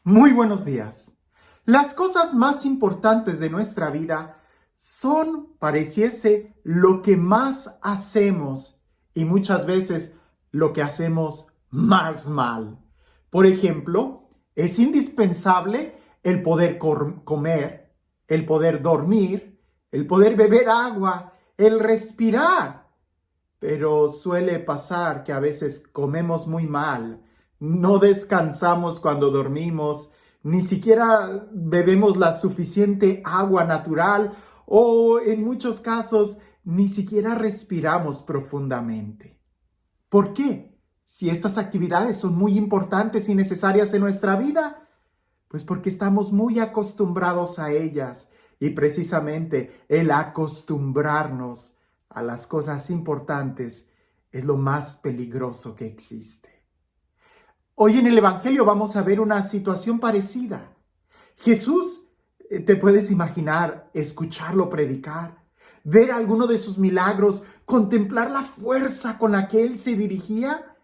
Muy buenos días. Las cosas más importantes de nuestra vida son, pareciese, lo que más hacemos y muchas veces lo que hacemos más mal. Por ejemplo, es indispensable el poder comer, el poder dormir, el poder beber agua, el respirar. Pero suele pasar que a veces comemos muy mal, no descansamos cuando dormimos, ni siquiera bebemos la suficiente agua natural o en muchos casos ni siquiera respiramos profundamente. ¿Por qué? Si estas actividades son muy importantes y necesarias en nuestra vida, pues porque estamos muy acostumbrados a ellas y precisamente el acostumbrarnos a las cosas importantes es lo más peligroso que existe. Hoy en el Evangelio vamos a ver una situación parecida. Jesús, te puedes imaginar escucharlo predicar, ver alguno de sus milagros, contemplar la fuerza con la que él se dirigía,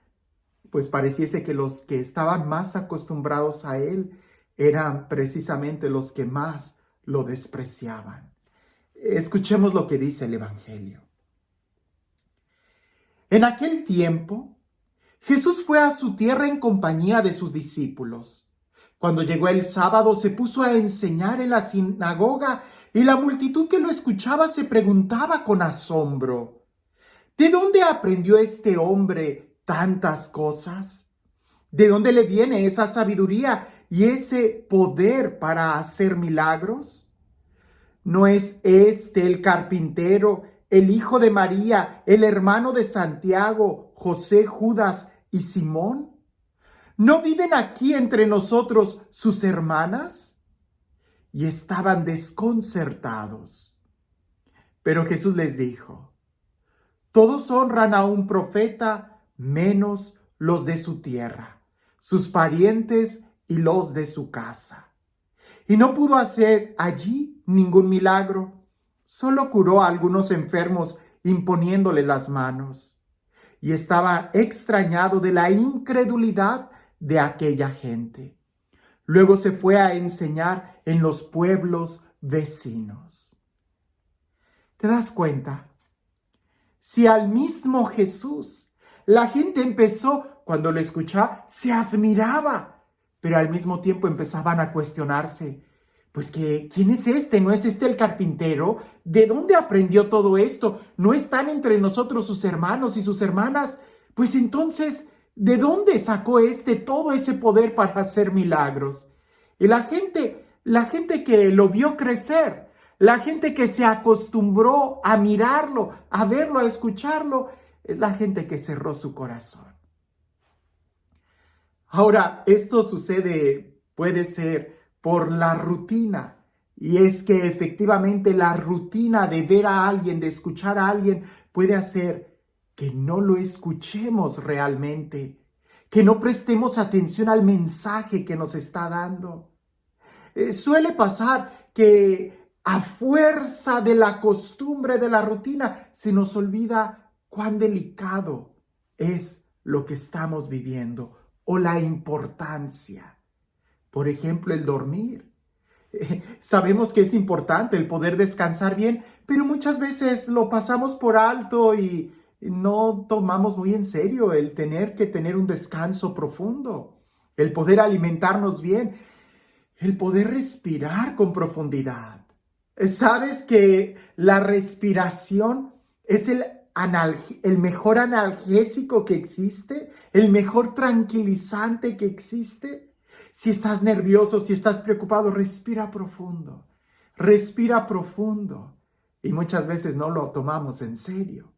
pues pareciese que los que estaban más acostumbrados a él eran precisamente los que más lo despreciaban. Escuchemos lo que dice el Evangelio. En aquel tiempo, Jesús fue a su tierra en compañía de sus discípulos. Cuando llegó el sábado, se puso a enseñar en la sinagoga y la multitud que lo escuchaba se preguntaba con asombro: ¿de dónde aprendió este hombre tantas cosas? ¿De dónde le viene esa sabiduría y ese poder para hacer milagros? ¿No es este el carpintero, el hijo de María, el hermano de Santiago, José, Judas y Simón? ¿No viven aquí entre nosotros sus hermanas? Y estaban desconcertados. Pero Jesús les dijo: todos honran a un profeta, menos los de su tierra, sus parientes y los de su casa. Y no pudo hacer allí ningún milagro, solo curó a algunos enfermos imponiéndoles las manos. Y estaba extrañado de la incredulidad de aquella gente. Luego se fue a enseñar en los pueblos vecinos. ¿Te das cuenta? Si al mismo Jesús la gente empezó, cuando lo escuchaba, se admiraba, pero al mismo tiempo empezaban a cuestionarse, pues que, ¿quién es este? ¿No es este el carpintero? ¿De dónde aprendió todo esto? ¿No están entre nosotros sus hermanos y sus hermanas? Pues entonces, ¿de dónde sacó todo ese poder para hacer milagros? Y la gente que lo vio crecer, la gente que se acostumbró a mirarlo, a verlo, a escucharlo, es la gente que cerró su corazón. Ahora, esto sucede, puede ser por la rutina. Y es que efectivamente la rutina de ver a alguien, de escuchar a alguien, puede hacer que no lo escuchemos realmente, que no prestemos atención al mensaje que nos está dando. Suele pasar que a fuerza de la costumbre, de la rutina, se nos olvida cuán delicado es lo que estamos viviendo o la importancia. Por ejemplo, el dormir. Sabemos que es importante el poder descansar bien, pero muchas veces lo pasamos por alto y no tomamos muy en serio el tener que tener un descanso profundo, el poder alimentarnos bien, el poder respirar con profundidad. ¿Sabes que la respiración es el mejor analgésico que existe? ¿El mejor tranquilizante que existe? Si estás nervioso, si estás preocupado, respira profundo. Respira profundo. Y muchas veces no lo tomamos en serio.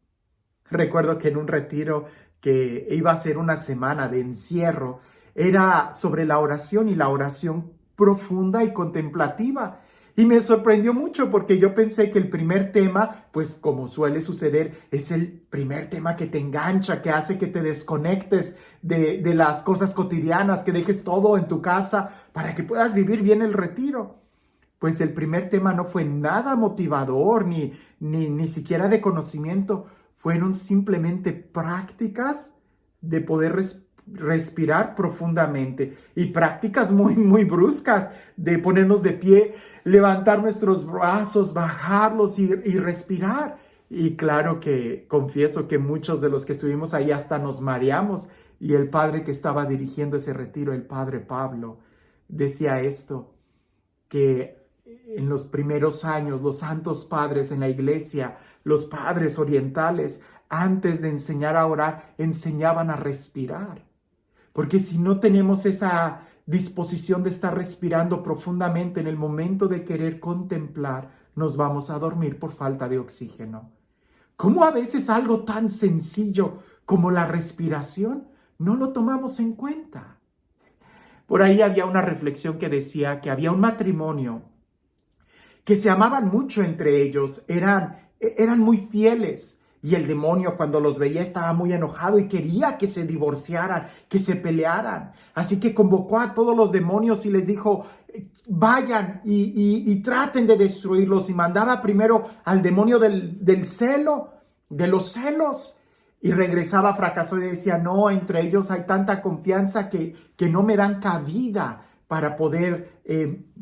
Recuerdo que en un retiro que iba a ser una semana de encierro, era sobre la oración y la oración profunda y contemplativa. Y me sorprendió mucho porque yo pensé que el primer tema, pues como suele suceder, es el primer tema que te engancha, que hace que te desconectes de las cosas cotidianas, que dejes todo en tu casa para que puedas vivir bien el retiro. Pues el primer tema no fue nada motivador, ni siquiera de conocimiento. Fueron simplemente prácticas de poder respirar profundamente y prácticas muy, muy bruscas de ponernos de pie, levantar nuestros brazos, bajarlos y respirar. Y claro que confieso que muchos de los que estuvimos ahí hasta nos mareamos, y el padre que estaba dirigiendo ese retiro, el padre Pablo, decía esto, que en los primeros años los santos padres en la iglesia, los padres orientales, antes de enseñar a orar, enseñaban a respirar. Porque si no tenemos esa disposición de estar respirando profundamente en el momento de querer contemplar, nos vamos a dormir por falta de oxígeno. ¿Cómo a veces algo tan sencillo como la respiración no lo tomamos en cuenta? Por ahí había una reflexión que decía que había un matrimonio que se amaban mucho entre ellos, eran muy fieles, y el demonio cuando los veía estaba muy enojado y quería que se divorciaran, que se pelearan. Así que convocó a todos los demonios y les dijo, vayan y traten de destruirlos, y mandaba primero al demonio del celo, de los celos, y regresaba fracasado y decía, no, entre ellos hay tanta confianza que no me dan cabida para poder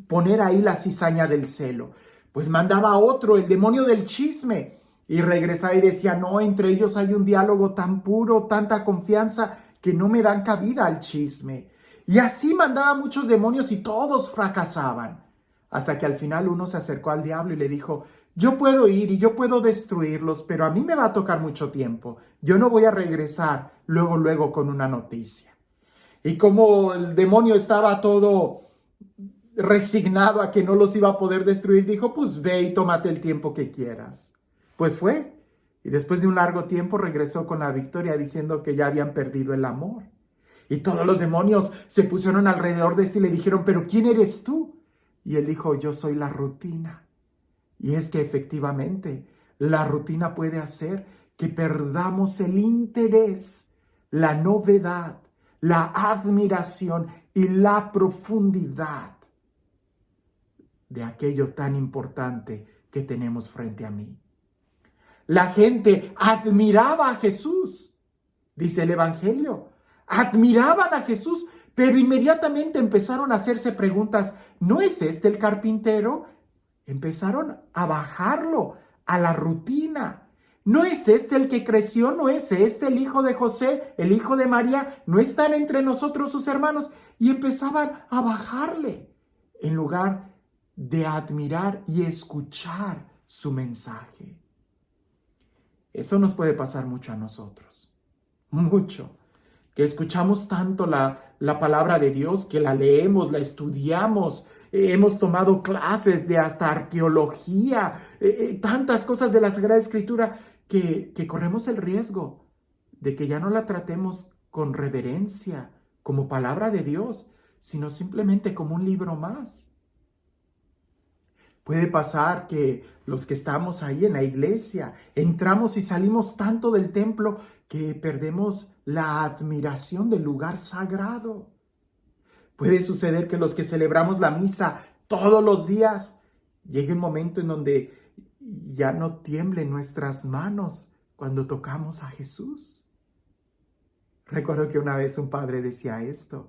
poner ahí la cizaña del celo. Pues mandaba a otro, el demonio del chisme, y regresaba y decía, no, entre ellos hay un diálogo tan puro, tanta confianza, que no me dan cabida al chisme. Y así mandaba muchos demonios y todos fracasaban. Hasta que al final uno se acercó al diablo y le dijo, yo puedo ir y yo puedo destruirlos, pero a mí me va a tocar mucho tiempo. Yo no voy a regresar luego con una noticia. Y como el demonio estaba todo resignado a que no los iba a poder destruir, dijo, pues ve y tómate el tiempo que quieras. Pues fue, y después de un largo tiempo regresó con la victoria diciendo que ya habían perdido el amor. Y todos los demonios se pusieron alrededor de este y le dijeron, pero ¿quién eres tú? Y él dijo, yo soy la rutina. Y es que efectivamente la rutina puede hacer que perdamos el interés, la novedad, la admiración y la profundidad de aquello tan importante que tenemos frente a mí. La gente admiraba a Jesús, dice el Evangelio. Admiraban a Jesús, pero inmediatamente empezaron a hacerse preguntas. ¿No es este el carpintero? Empezaron a bajarlo a la rutina. ¿No es este el que creció? ¿No es este el hijo de José, el hijo de María? ¿No están entre nosotros sus hermanos? Y empezaban a bajarle en lugar de admirar y escuchar su mensaje. Eso nos puede pasar mucho a nosotros, mucho, que escuchamos tanto la palabra de Dios, que la leemos, la estudiamos, hemos tomado clases de hasta arqueología, tantas cosas de la Sagrada Escritura, que corremos el riesgo de que ya no la tratemos con reverencia, como palabra de Dios, sino simplemente como un libro más. Puede pasar que los que estamos ahí en la iglesia, entramos y salimos tanto del templo que perdemos la admiración del lugar sagrado. Puede suceder que los que celebramos la misa todos los días, llegue un momento en donde ya no tiemblen nuestras manos cuando tocamos a Jesús. Recuerdo que una vez un padre decía esto,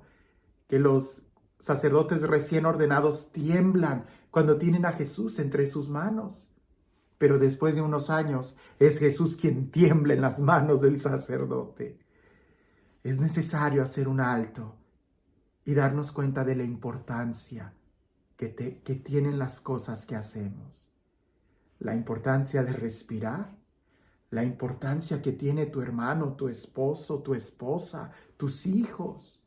que los sacerdotes recién ordenados tiemblan cuando tienen a Jesús entre sus manos. Pero después de unos años es Jesús quien tiembla en las manos del sacerdote. Es necesario hacer un alto y darnos cuenta de la importancia que tienen las cosas que hacemos. La importancia de respirar, la importancia que tiene tu hermano, tu esposo, tu esposa, tus hijos.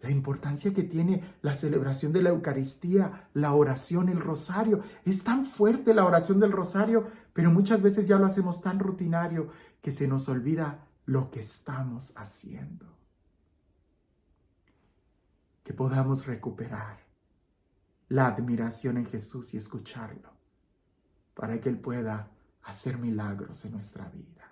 La importancia que tiene la celebración de la Eucaristía, la oración, el rosario. Es tan fuerte la oración del rosario, pero muchas veces ya lo hacemos tan rutinario que se nos olvida lo que estamos haciendo. Que podamos recuperar la admiración en Jesús y escucharlo, para que Él pueda hacer milagros en nuestra vida.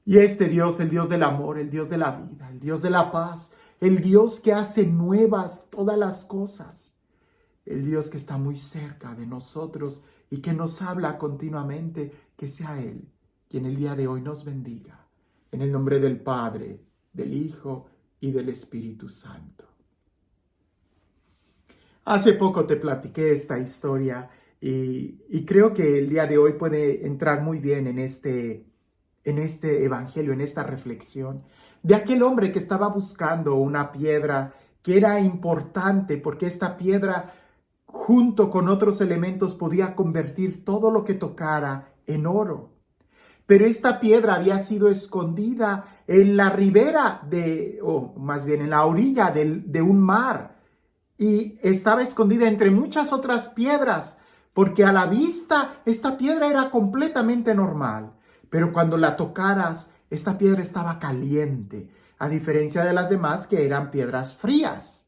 Y este Dios, el Dios del amor, el Dios de la vida, el Dios de la paz, el Dios que hace nuevas todas las cosas, el Dios que está muy cerca de nosotros y que nos habla continuamente, que sea Él quien el día de hoy nos bendiga. En el nombre del Padre, del Hijo y del Espíritu Santo. Hace poco te platiqué esta historia y creo que el día de hoy puede entrar muy bien en este evangelio, en esta reflexión, de aquel hombre que estaba buscando una piedra que era importante porque esta piedra, junto con otros elementos, podía convertir todo lo que tocara en oro. Pero esta piedra había sido escondida en la ribera o más bien en la orilla de un mar, y estaba escondida entre muchas otras piedras, porque a la vista esta piedra era completamente normal, pero cuando la tocaras, esta piedra estaba caliente, a diferencia de las demás que eran piedras frías.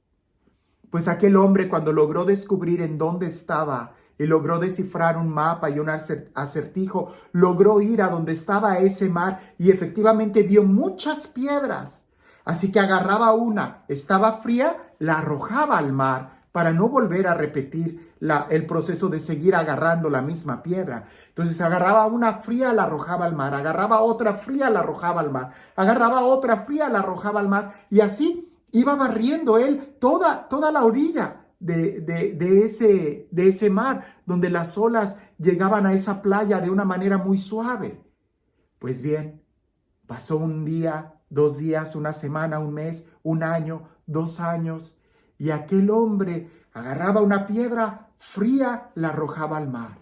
Pues aquel hombre, cuando logró descubrir en dónde estaba y logró descifrar un mapa y un acertijo, logró ir a donde estaba ese mar y efectivamente vio muchas piedras. Así que agarraba una, estaba fría, la arrojaba al mar para no volver a repetir el proceso de seguir agarrando la misma piedra. Entonces agarraba una fría, la arrojaba al mar, agarraba otra fría, la arrojaba al mar, agarraba otra fría, la arrojaba al mar, y así iba barriendo él toda la orilla de ese mar, donde las olas llegaban a esa playa de una manera muy suave. Pues bien, pasó un día, 2 días, una semana, un mes, un año, 2 años, y aquel hombre agarraba una piedra fría, la arrojaba al mar.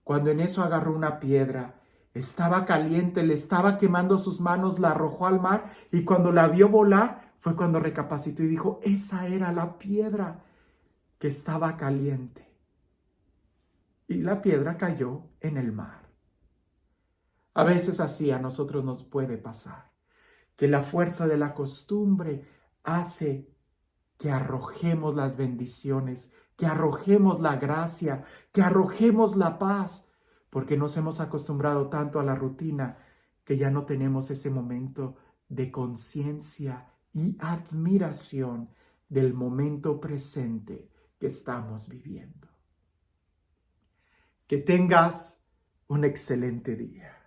Cuando en eso agarró una piedra, estaba caliente, le estaba quemando sus manos, la arrojó al mar, y cuando la vio volar, fue cuando recapacitó y dijo, esa era la piedra que estaba caliente. Y la piedra cayó en el mar. A veces así a nosotros nos puede pasar, que la fuerza de la costumbre hace que arrojemos las bendiciones, que arrojemos la gracia, que arrojemos la paz, porque nos hemos acostumbrado tanto a la rutina que ya no tenemos ese momento de conciencia y admiración del momento presente que estamos viviendo. Que tengas un excelente día.